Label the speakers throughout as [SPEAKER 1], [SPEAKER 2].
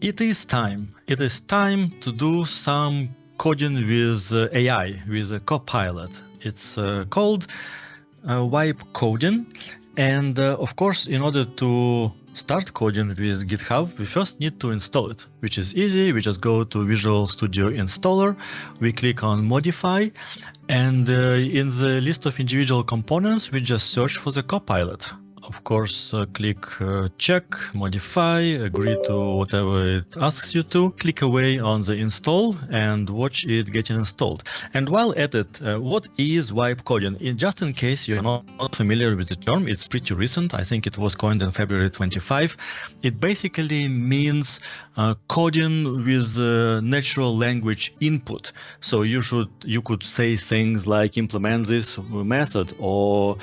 [SPEAKER 1] It is time. It is time to do some coding with AI, with a Copilot. It's called wipe coding. And of course, in order to start coding with GitHub, we first need to install it, which is easy. We just go to Visual Studio Installer, we click on Modify, and in the list of individual components, we just search for the Copilot. Of course, click check, modify, agree to whatever it asks you to. Click away on the install and watch it getting installed. And while at it, what is wipe coding? Just in case you're not familiar with the term, it's pretty recent. I think it was coined in February 25. It basically means coding with natural language input. So you could say things like implement this method or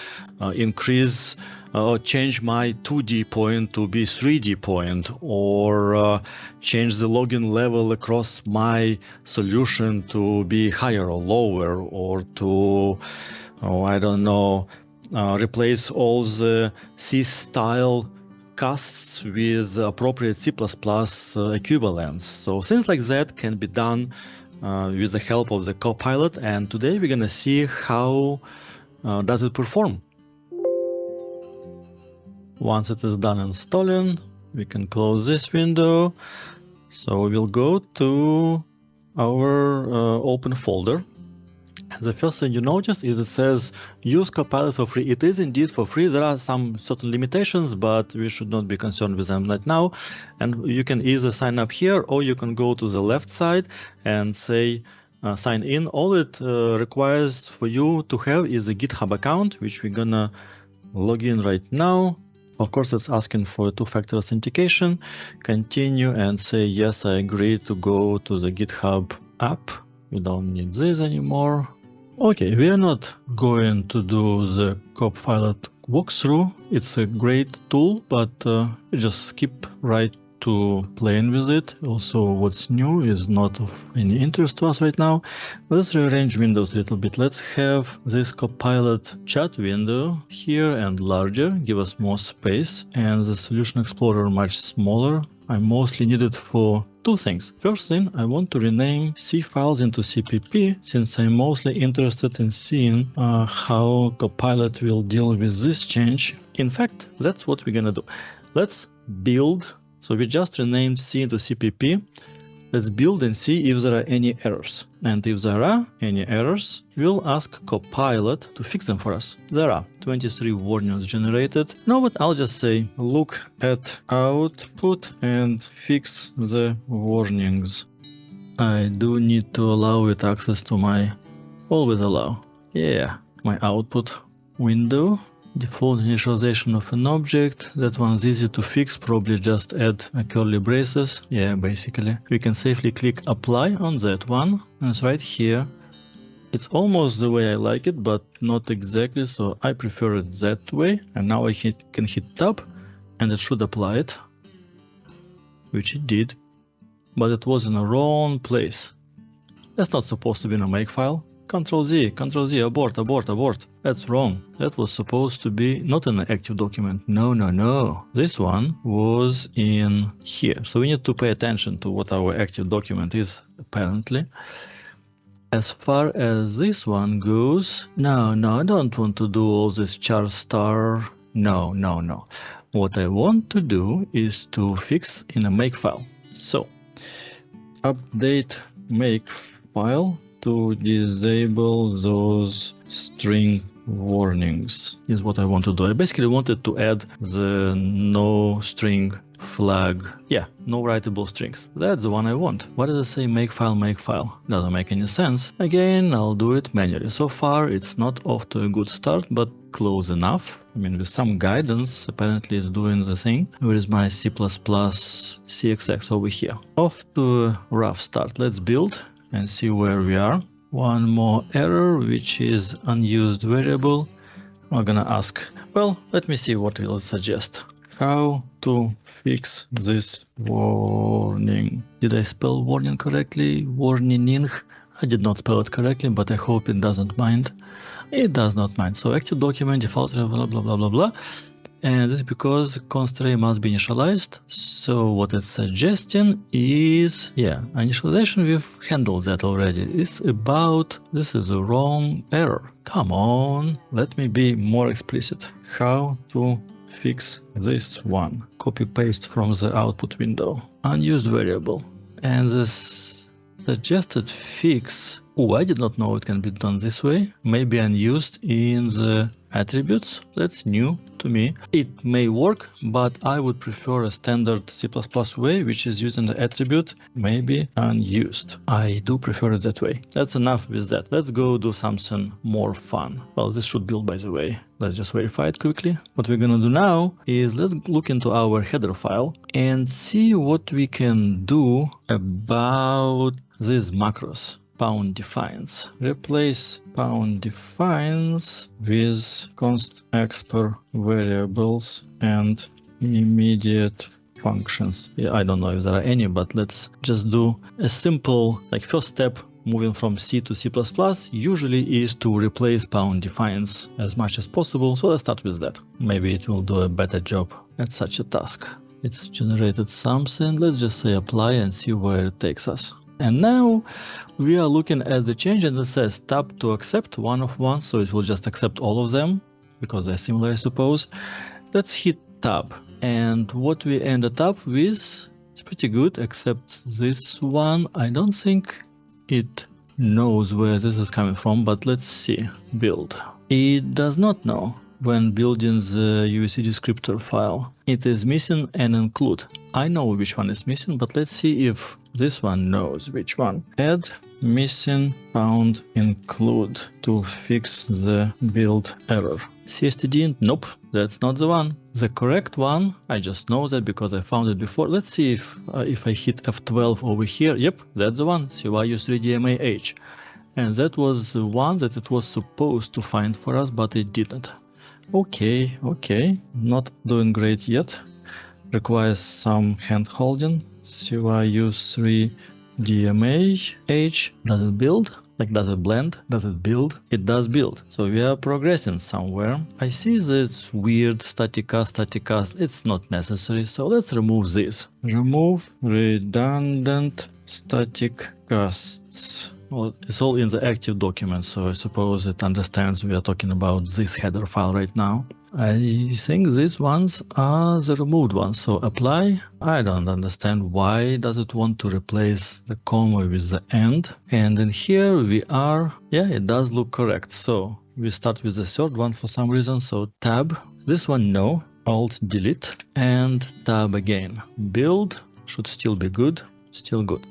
[SPEAKER 1] increase or change my 2D point to be 3D point, or change the login level across my solution to be higher or lower, or to, I don't know, replace all the C style casts with appropriate C++ equivalents. So things like that can be done with the help of the Copilot, and today we're gonna see how does it perform. Once it is done installing, we can close this window. So we'll go to our open folder. And the first thing you notice is it says use Copilot for free. It is indeed for free. There are some certain limitations, but we should not be concerned with them right now. And you can either sign up here, or you can go to the left side and say sign in. All it requires for you to have is a GitHub account, which we're gonna log in right now. Of course, it's asking for two-factor authentication. Continue and say, yes, I agree to go to the GitHub app. We don't need this anymore. Okay, we are not going to do the Copilot walkthrough. It's a great tool, but just skip right to playing with it. Also, what's new is not of any interest to us right now. Let's rearrange windows a little bit. Let's have this Copilot chat window here and larger, give us more space, and the Solution Explorer much smaller. I mostly need it for two things. First thing, I want to rename C files into CPP, since I'm mostly interested in seeing how Copilot will deal with this change. In fact, that's what we're gonna do. Let's build. So we just renamed C into CPP. Let's build and see if there are any errors. And if there are any errors, we'll ask Copilot to fix them for us. There are 23 warnings generated. Now what I'll just say, look at output and fix the warnings. I do need to allow it access to my always allow. Yeah, my output window. Default initialization of an object. That one's easy to fix, probably just add a curly braces. Yeah, basically. We can safely click apply on that one. And it's right here. It's almost the way I like it, but not exactly, so I prefer it that way. And now I can hit tab, and it should apply it. Which it did. But it was in the wrong place. That's not supposed to be in a makefile. Ctrl Z, abort, abort, abort. That's wrong. That was supposed to be not in an active document. No, no, no. This one was in here. So we need to pay attention to what our active document is, apparently. As far as this one goes, no, I don't want to do all this char star. No. What I want to do is to fix in a makefile. So, update makefile to disable those string warnings is what I want to do. I basically wanted to add the no string flag. Yeah, no writable strings. That's the one I want. Why does it say makefile? Doesn't make any sense. Again, I'll do it manually. So far, it's not off to a good start, but close enough. I mean, with some guidance, apparently it's doing the thing. Where is my C++ CXX over here? Off to a rough start. Let's build and see where we are. One more error, which is unused variable. I'm gonna ask, well, let me see what we'll suggest. How to fix this warning. Did I spell warning correctly? Warning. I did not spell it correctly, but I hope it doesn't mind. It does not mind. So active document, default, blah, blah, blah, blah, blah. And that's because const array must be initialized. So what it's suggesting is, yeah, initialization, we've handled that already. It's about, this is a wrong error. Come on, let me be more explicit. How to fix this one? Copy paste from the output window. Unused variable. And this suggested fix. Oh, I did not know it can be done this way. Maybe unused in the attributes. That's new to me. It may work, but I would prefer a standard C++ way, which is using the attribute maybe unused. I do prefer it that way. That's enough with that. Let's go do something more fun. Well, this should build, by the way. Let's just verify it quickly. What we're gonna do now is let's look into our header file and see what we can do about these macros. Pound defines. Replace pound defines with const expr variables and immediate functions. Yeah, I don't know if there are any, but let's just do a simple, like first step moving from C to C++ usually is to replace pound defines as much as possible. So let's start with that. Maybe it will do a better job at such a task. It's generated something. Let's just say apply and see where it takes us. And now we are looking at the change and it says tab to accept one of one. So it will just accept all of them because they're similar, I suppose. Let's hit tab. And what we ended up with is pretty good, except this one. I don't think it knows where this is coming from, but let's see. Build. It does not know when building the UEC descriptor file. It is missing an include. I know which one is missing, but let's see if this one knows which one. Add missing pound include to fix the build error. CSTD, nope, that's not the one. The correct one, I just know that because I found it before. Let's see if I hit F12 over here. Yep, that's the one. CYU3DMAH. And that was the one that it was supposed to find for us, but it didn't. Okay, not doing great yet. Requires some hand holding. CYU3DMAH. Does it build? Like, does it blend? Does it build? It does build. So we are progressing somewhere. I see this weird static cast. It's not necessary. So let's remove this. Remove redundant static casts. Well, it's all in the active document, so I suppose it understands we are talking about this header file right now. I think these ones are the removed ones, so apply. I don't understand why does it want to replace the comma with the end. And in here we are, yeah, it does look correct. So we start with the third one for some reason, so tab. This one no, alt delete and tab again. Build should still be good, still good.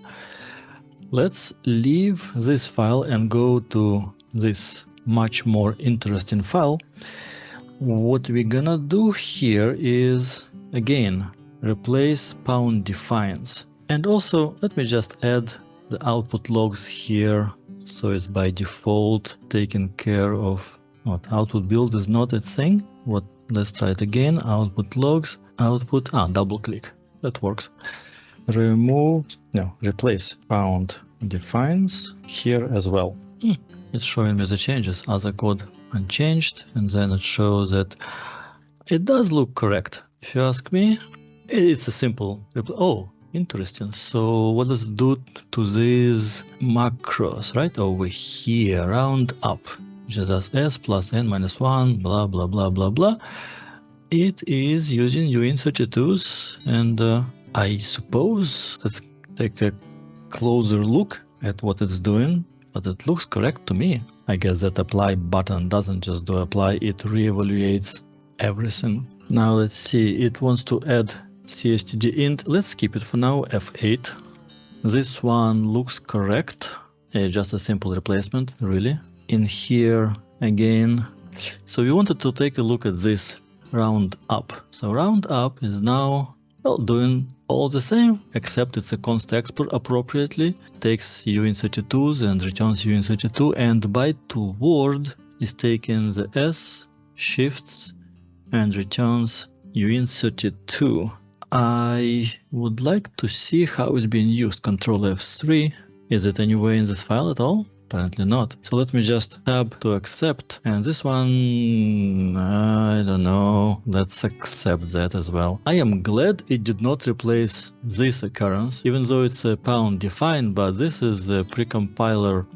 [SPEAKER 1] Let's leave this file and go to this much more interesting file. What we're gonna do here is, again, replace pound defines. And also, let me just add the output logs here. So it's by default taken care of. What, output build is not a thing. What? Let's try it again. Output logs, output, double click. That works. Replace pound defines here as well. It's showing me the changes, other code unchanged, and then it shows that it does look correct. If you ask me, it's a simple oh, interesting. So what does it do to these macros right over here? Round up, which is as s plus n minus 1, blah blah blah blah blah. It is using uint32s, and I suppose let's take a closer look at what it's doing, but it looks correct to me. I guess that apply button doesn't just do apply, it reevaluates everything. Now let's see, it wants to add cstd int. Let's skip it for now, F8. This one looks correct. Just a simple replacement, really. In here again. So we wanted to take a look at this round up. So round up is now, well, doing all the same, except it's a const expr appropriately, takes uint32s and returns uint32, and by toward is taking the s, shifts, and returns uint32. I would like to see how it's being used. Control F3. Is it anywhere in this file at all? Apparently not. So let me just tab to accept, and this one, I don't know, let's accept that as well. I am glad it did not replace this occurrence, even though it's a pound defined, but this is the precompiler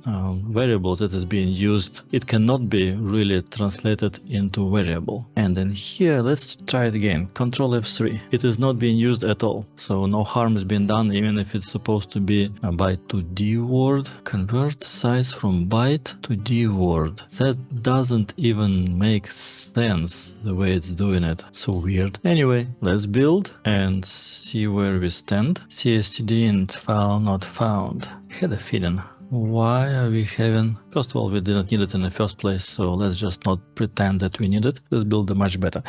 [SPEAKER 1] variable that is being used. It cannot be really translated into variable. And then here, let's try it again. Control F3. It is not being used at all, so no harm is being done, even if it's supposed to be a byte to D word. Convert size from byte to D word. That doesn't even make sense the way it's doing it. So weird. Anyway, let's build and see where we stand. CSTD int file not found. Had a feeling. Why are we having... First of all, we didn't need it in the first place, so let's just not pretend that we need it. Let's build it much better.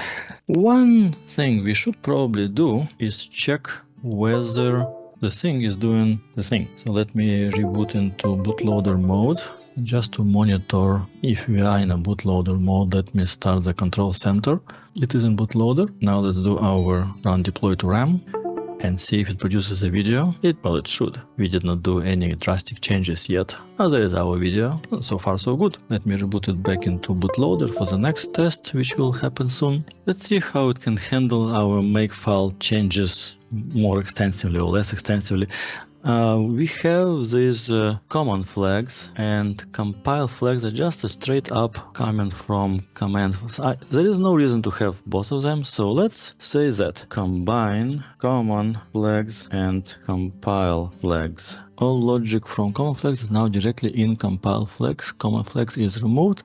[SPEAKER 1] One thing we should probably do is check whether the thing is doing the thing. So let me reboot into bootloader mode just to monitor if we are in a bootloader mode. Let me start the control center. It is in bootloader. Now let's do our run deploy to RAM and see if it produces a video. Well, it should. We did not do any drastic changes yet. There is our video. So far so good. Let me reboot it back into bootloader for the next test, which will happen soon. Let's see how it can handle our makefile changes more extensively or less extensively. We have these common flags, and compile flags are just a straight up coming from command. There is no reason to have both of them, so let's say that combine common flags and compile flags. All logic from common flags is now directly in compile flags. Common flags is removed.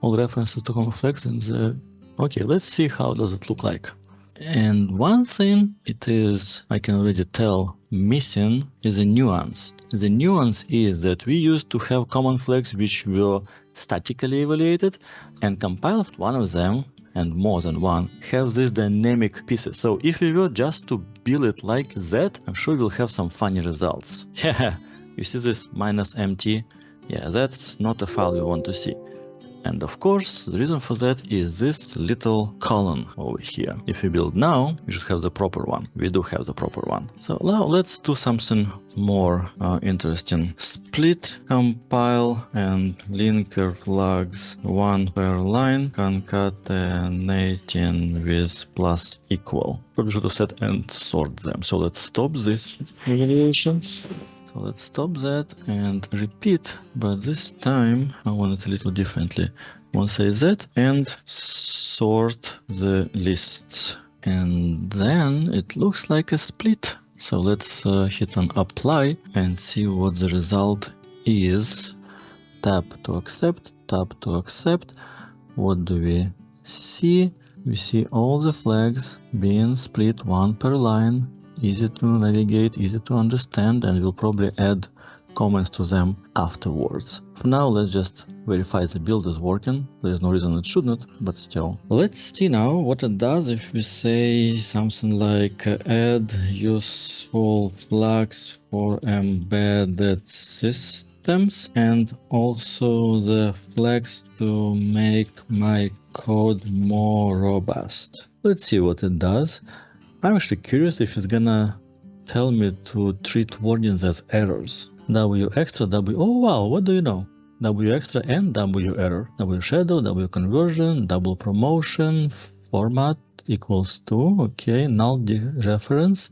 [SPEAKER 1] All references to common flags in the... Okay, let's see how does it look like. And one thing it is, I can already tell, missing is a nuance. The nuance is that we used to have common flags which were statically evaluated, and compiled one of them, and more than one, have these dynamic pieces. So if we were just to build it like that, I'm sure we'll have some funny results. Yeah, you see this -mt? Yeah, that's not a file we want to see. And of course, the reason for that is this little column over here. If we build now, we should have the proper one. We do have the proper one. So now let's do something more interesting. Split, compile, and linker flags one per line, concatenating with plus equal. Probably should have said and sort them. So let's stop this evaluation. So let's stop that and repeat, but this time I want it a little differently. I want to say that and sort the lists. And then it looks like a split. So let's hit on apply and see what the result is. Tap to accept, tap to accept. What do we see? We see all the flags being split one per line. Easy to navigate, easy to understand, and we'll probably add comments to them afterwards. For now, let's just verify the build is working. There is no reason it shouldn't, but still. Let's see now what it does if we say something like add useful flags for embedded systems and also the flags to make my code more robust. Let's see what it does. I'm actually curious if it's gonna tell me to treat warnings as errors. W extra, W, oh wow, what do you know? W extra and W error. W shadow, W conversion, double promotion, format equals to, okay, null reference,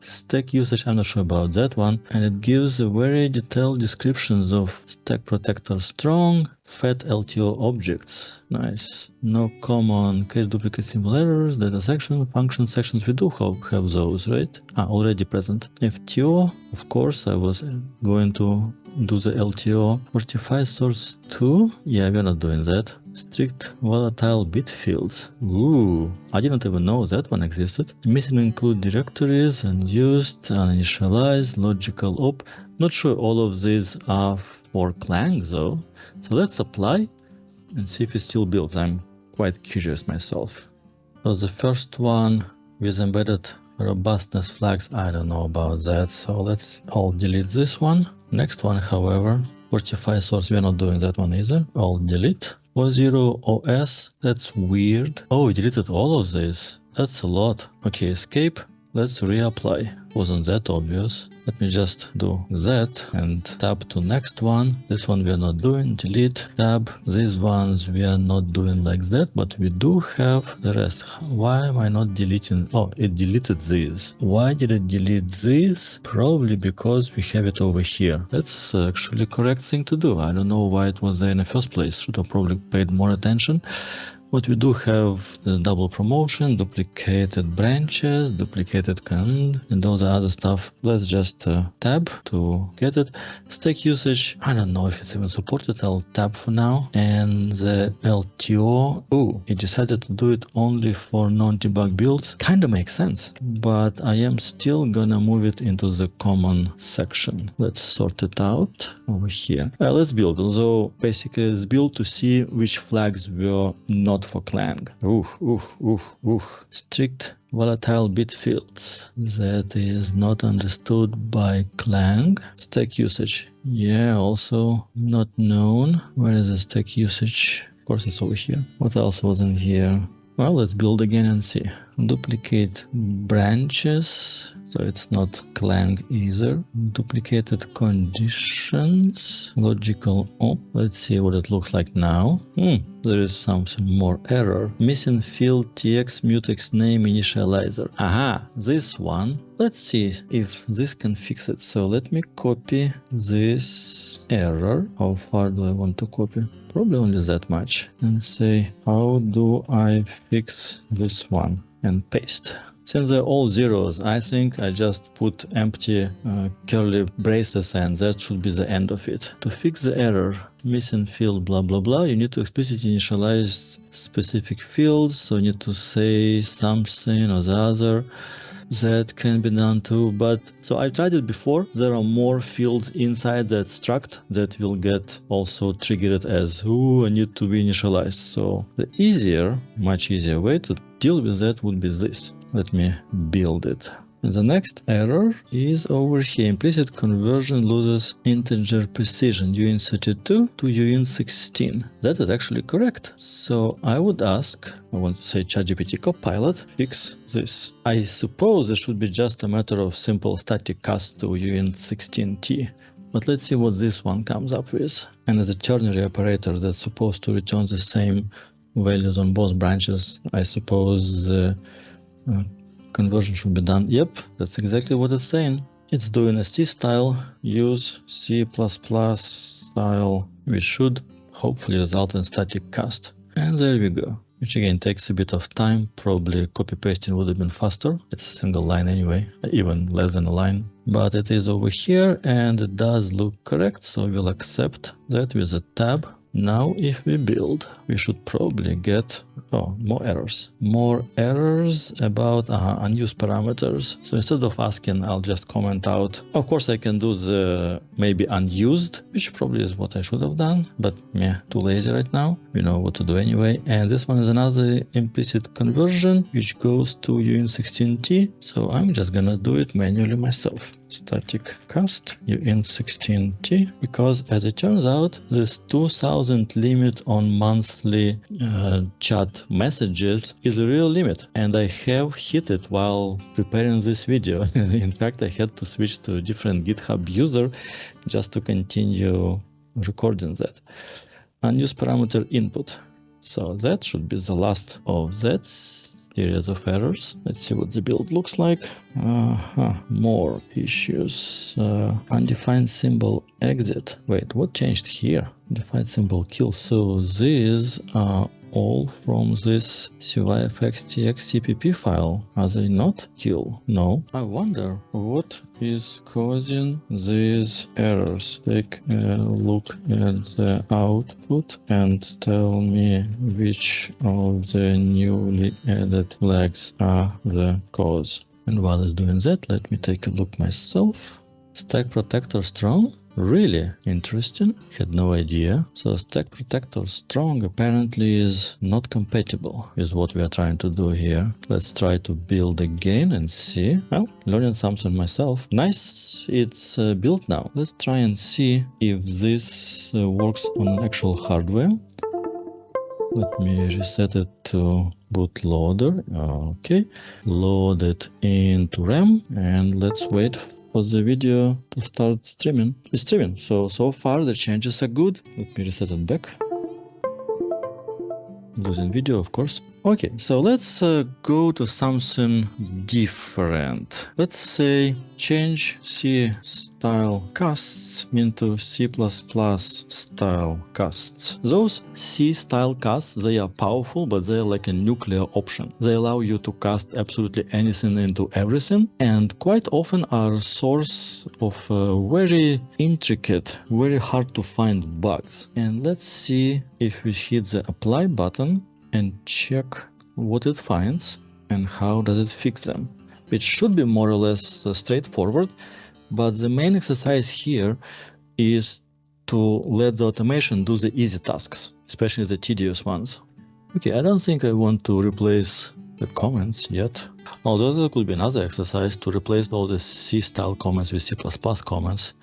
[SPEAKER 1] stack usage, I'm not sure about that one. And it gives very detailed descriptions of stack protector strong, fat LTO objects. Nice. No common case duplicate symbol errors, data section, function sections. We do have those, right? Already present. FTO, of course, I was going to do the LTO. Fortify source 2. Yeah, we're not doing that. Strict volatile bit fields. Ooh, I didn't even know that one existed. Missing include directories, unused, uninitialized, logical op. Not sure all of these are for Clang though. So let's apply and see if it still builds. I'm quite curious myself. So the first one with embedded robustness flags, I don't know about that. So let's all delete this one. Next one, however, Fortify source, we're not doing that one either. All delete. 40 OS, that's weird. Oh, we deleted all of this. That's a lot. Okay, escape. let's reapply. Wasn't that obvious? Let me just do that and tab to next one. This one we are not doing, delete, tab. These ones we are not doing like that, but we do have the rest. Why am I not deleting? Oh, it deleted these. Why did it delete these? Probably because we have it over here. That's actually correct thing to do. I don't know why it was there in the first place. Should have probably paid more attention. What we do have is double promotion, duplicated branches, duplicated command, and all the other stuff. Let's just tab to get it. Stack usage, I don't know if it's even supported. I'll tab for now. And the LTO, oh, it decided to do it only for non-debug builds. Kinda makes sense, but I am still gonna move it into the common section. Let's sort it out over here. Let's build. So basically let's build to see which flags were not for Clang. Strict volatile bit fields. That is not understood by Clang. Stack usage. Yeah, also not known. Where is the stack usage? Of course it's over here. What else was in here? Well, let's build again and see. Duplicate branches. So it's not Clang either. Duplicated conditions. Logical op. Let's see what it looks like now. There is something more error. Missing field tx mutex name initializer. Aha, this one. Let's see if this can fix it. So let me copy this error. How far do I want to copy? Probably only that much. And say, how do I fix this one? And paste. Since they're all zeros, I think I just put empty curly braces and that should be the end of it. To fix the error, missing field blah blah blah, you need to explicitly initialize specific fields, so you need to say something or the other. That can be done too, but so I tried it before. There are more fields inside that struct that will get also triggered as I need to be initialized. So the easier, much easier way to deal with that would be this. Let me build it. And the next error is over here. Implicit conversion loses integer precision uint32 to uint16. That is actually correct. So I would ask, I want to say ChatGPT Copilot, fix this. I suppose it should be just a matter of simple static cast to uint16t. But let's see what this one comes up with. And as a ternary operator that's supposed to return the same values on both branches, I suppose conversion should be done. Yep, that's exactly what it's saying. It's doing a C style, use C++ style, which should hopefully result in static cast. And there we go, which again takes a bit of time. Probably copy pasting would have been faster. It's a single line anyway, even less than a line. But it is over here and it does look correct, so we'll accept that with a tab. Now if we build, we should probably get more errors. More errors about unused parameters. So instead of asking, I'll just comment out. Of course I can do the maybe unused, which probably is what I should have done, but yeah, too lazy right now. We know what to do anyway. And this one is another implicit conversion, which goes to uint16t. So I'm just gonna do it manually myself. Static cast uint16t, because as it turns out, this 2000 limit on monthly chat messages is a real limit, and I have hit it while preparing this video. In fact, I had to switch to a different GitHub user just to continue recording that. Unused parameter input. So that should be the last of that series of errors. Let's see what the build looks like. More issues. Undefined symbol exit. Wait, what changed here? Defined symbol kill. So these are all from this cyfxtx cpp file. Are they not kill? No. I wonder what is causing these errors. Take a look at the output and tell me which of the newly added flags are the cause. And while it's doing that, let me take a look myself. Stack protector strong? Really interesting. Had no idea. So stack protector strong apparently is not compatible with what we are trying to do here. Let's try to build again and see. Well, learning something myself. Nice, it's built now. Let's try and see if this works on actual hardware. Let me reset it to bootloader. Okay, load it into RAM, and let's wait for the video to start streaming. It's streaming. So far the changes are good. Let me reset it back. Losing video, of course. Okay, so let's go to something different. Let's say change C style casts into C++ style casts. Those C style casts, they are powerful, but they're like a nuclear option. They allow you to cast absolutely anything into everything, and quite often are a source of very intricate, very hard to find bugs. And let's see if we hit the apply button and check what it finds and how does it fix them. It should be more or less straightforward, but the main exercise here is to let the automation do the easy tasks, especially the tedious ones. Okay, I don't think I want to replace the comments yet. Although there could be another exercise to replace all the C-style comments with C++ comments.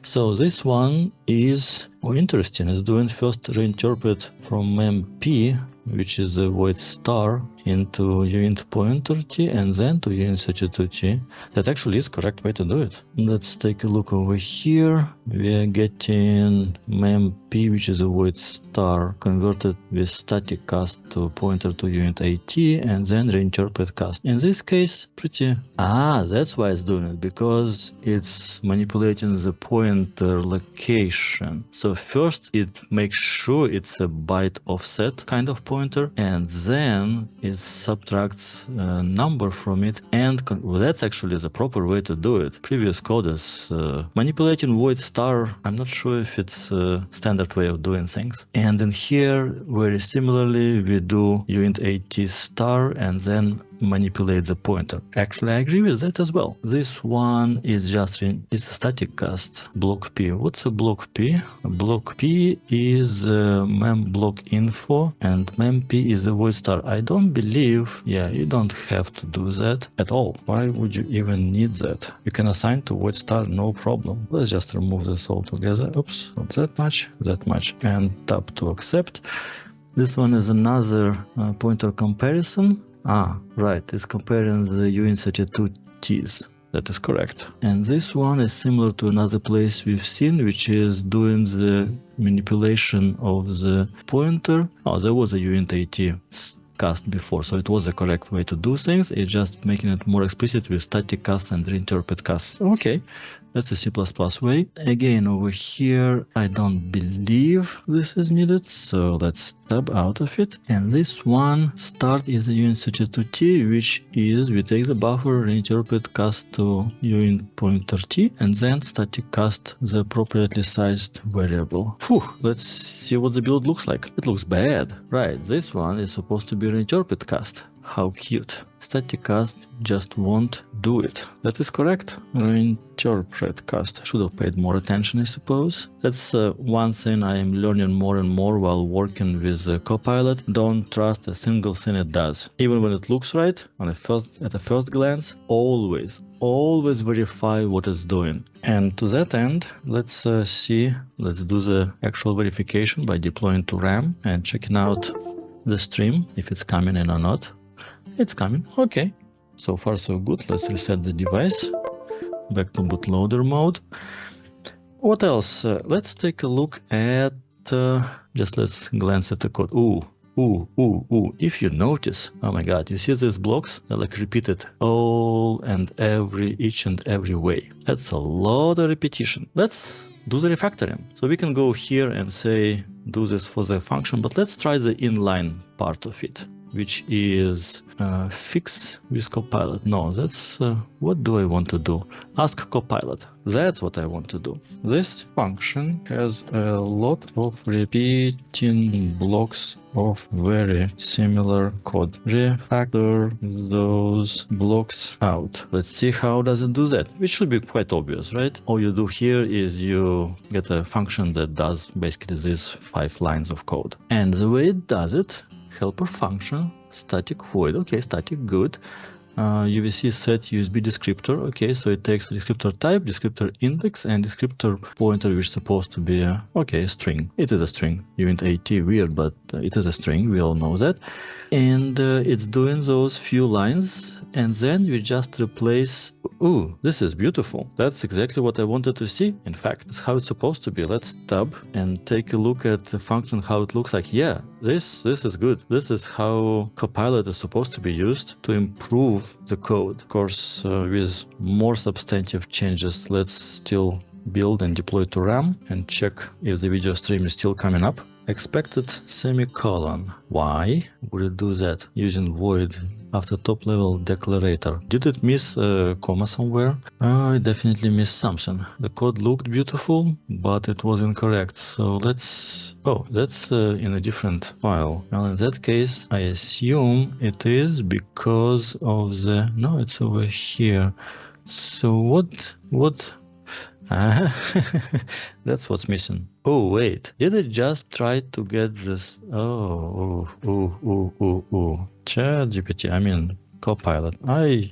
[SPEAKER 1] So this one is interesting. It's doing first reinterpret from mem_p, which is a void star, into uint pointer t and then to uint32t. That actually is correct way to do it. Let's take a look over here. We are getting mem_p, which is a void star converted with static cast to pointer to uint8t and then reinterpret cast. In this case, that's why it's doing it, because it's manipulating the pointer location. So first it makes sure it's a byte offset kind of pointer, and then it subtracts a number from it, and that's actually the proper way to do it. Previous code is manipulating void star. I'm not sure if it's a standard way of doing things. And in here, very similarly, we do uint8t star and then manipulate the pointer. Actually, I agree with that as well. This one is just it's a static cast block p. What's a block p? A block p is mem block info, and mem_p is a void star. I don't believe, you don't have to do that at all. Why would you even need that? You can assign to void star, no problem. Let's just remove this altogether. Oops, not that much, and tap to accept. This one is another pointer comparison. Right, it's comparing the uint32t's. That is correct. And this one is similar to another place we've seen, which is doing the manipulation of the pointer. There was a uint8t cast before, so it was the correct way to do things. It's just making it more explicit with static cast and reinterpret cast. Okay, that's a C++ way. Again, over here, I don't believe this is needed, so let's tab out of it. And this one, start is the uint32t, which is we take the buffer, reinterpret cast to uint pointer t, and then static cast the appropriately sized variable. Let's see what the build looks like. It looks bad. Right, this one is supposed to be reinterpret cast. How cute. Static cast just won't do it. That is correct. Reinterpret cast. Should have paid more attention, I suppose. That's one thing I am learning more and more while working with Copilot. Don't trust a single thing it does. Even when it looks right at a first glance, always verify what it's doing. And to that end, let's do the actual verification by deploying to RAM and checking out the stream, if it's coming in or not. It's coming. Okay, so far so good. Let's reset the device back to bootloader mode. What else? Let's take a look at let's glance at the code. If you notice, oh my god, you see these blocks? They're like repeated each and every way. That's a lot of repetition. Let's do the refactoring. So we can go here and say do this for the function, but let's try the inline part of it, which is fix with Copilot. No, that's what do I want to do? Ask Copilot. That's what I want to do. This function has a lot of repeating blocks of very similar code. Refactor those blocks out. Let's see how does it do that, which should be quite obvious, right? All you do here is you get a function that does basically these 5 lines of code. And the way it does it, helper function, static void, okay, static, good. UVC set USB descriptor. Okay, so it takes descriptor type, descriptor index, and descriptor pointer, which is supposed to be a string. It is a string. Unit AT, weird, but it is a string. We all know that. And it's doing those few lines, and then we just replace. Ooh, this is beautiful. That's exactly what I wanted to see. In fact, it's how it's supposed to be. Let's tab and take a look at the function, how it looks like. Yeah, this is good. This is how Copilot is supposed to be used to improve the code. Of course, with more substantive changes, let's still build and deploy to RAM and check if the video stream is still coming up. Expected semicolon. Why would it do that using void after top level declarator? Did it miss a comma somewhere? I definitely missed something. The code looked beautiful, but it was incorrect. So let's... Oh, that's in a different file. Well, in that case, I assume it is because of the... No, it's over here. So what? That's what's missing. Oh, wait. Did it just try to get this? ChatGPT, I mean, Copilot. I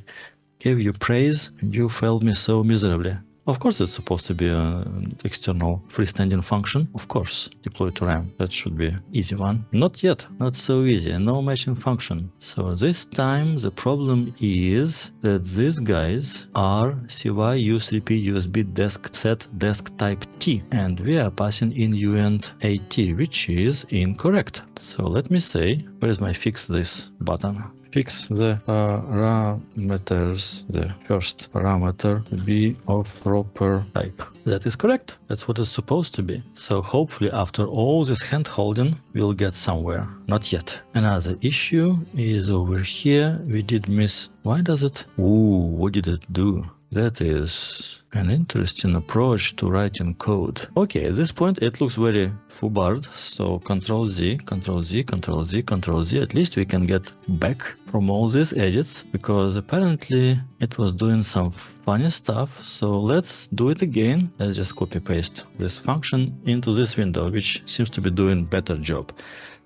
[SPEAKER 1] gave you praise and you failed me so miserably. Of course, it's supposed to be an external freestanding function. Of course, deploy to RAM. That should be easy one. Not yet. Not so easy. No matching function. So this time the problem is that these guys are CY U3P USB desk set desk type T, and we are passing in UNT AT, which is incorrect. So let me say, where is my fix this button? Fix the parameters, the first parameter to be of proper type. That is correct. That's what it's supposed to be. So hopefully after all this hand holding, we'll get somewhere. Not yet. Another issue is over here. We did miss... Why does it... Ooh, what did it do? That is an interesting approach to writing code. Okay, at this point it looks very foobarred, so Ctrl-Z, Ctrl-Z, Ctrl-Z, Ctrl-Z. At least we can get back from all these edits, because apparently it was doing some funny stuff. So let's do it again. Let's just copy-paste this function into this window, which seems to be doing better job.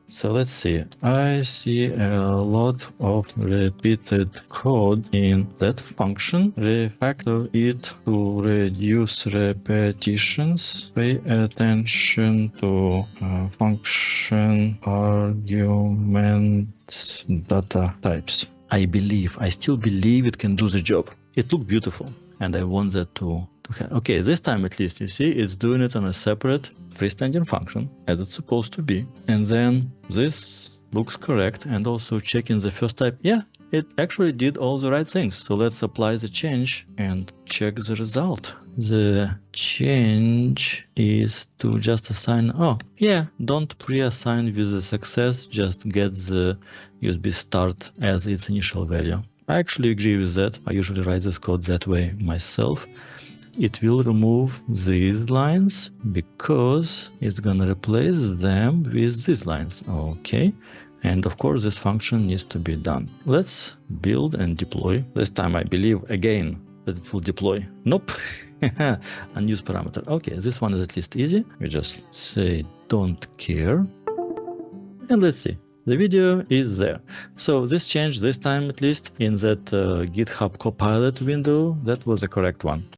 [SPEAKER 1] So let's see. I see a lot of repeated code in that function. Refactor it to reduce repetitions. Pay attention to function arguments data types. I still believe it can do the job. It looked beautiful, and I want that to okay, this time at least, you see, it's doing it on a separate freestanding function, as it's supposed to be. And then this looks correct, and also checking the first type. Yeah, it actually did all the right things. So let's apply the change and check the result. The change is to just assign... Oh, yeah, don't pre-assign with the success, just get the USB start as its initial value. I actually agree with that. I usually write this code that way myself. It will remove these lines because it's gonna replace them with these lines. Okay, and of course this function needs to be done. Let's build and deploy. This time I believe again that it will deploy. Nope. Unused parameter. Okay, this one is at least easy. We just say don't care, and let's see. The video is there. So this change, this time at least, in that GitHub Copilot window, that was the correct one.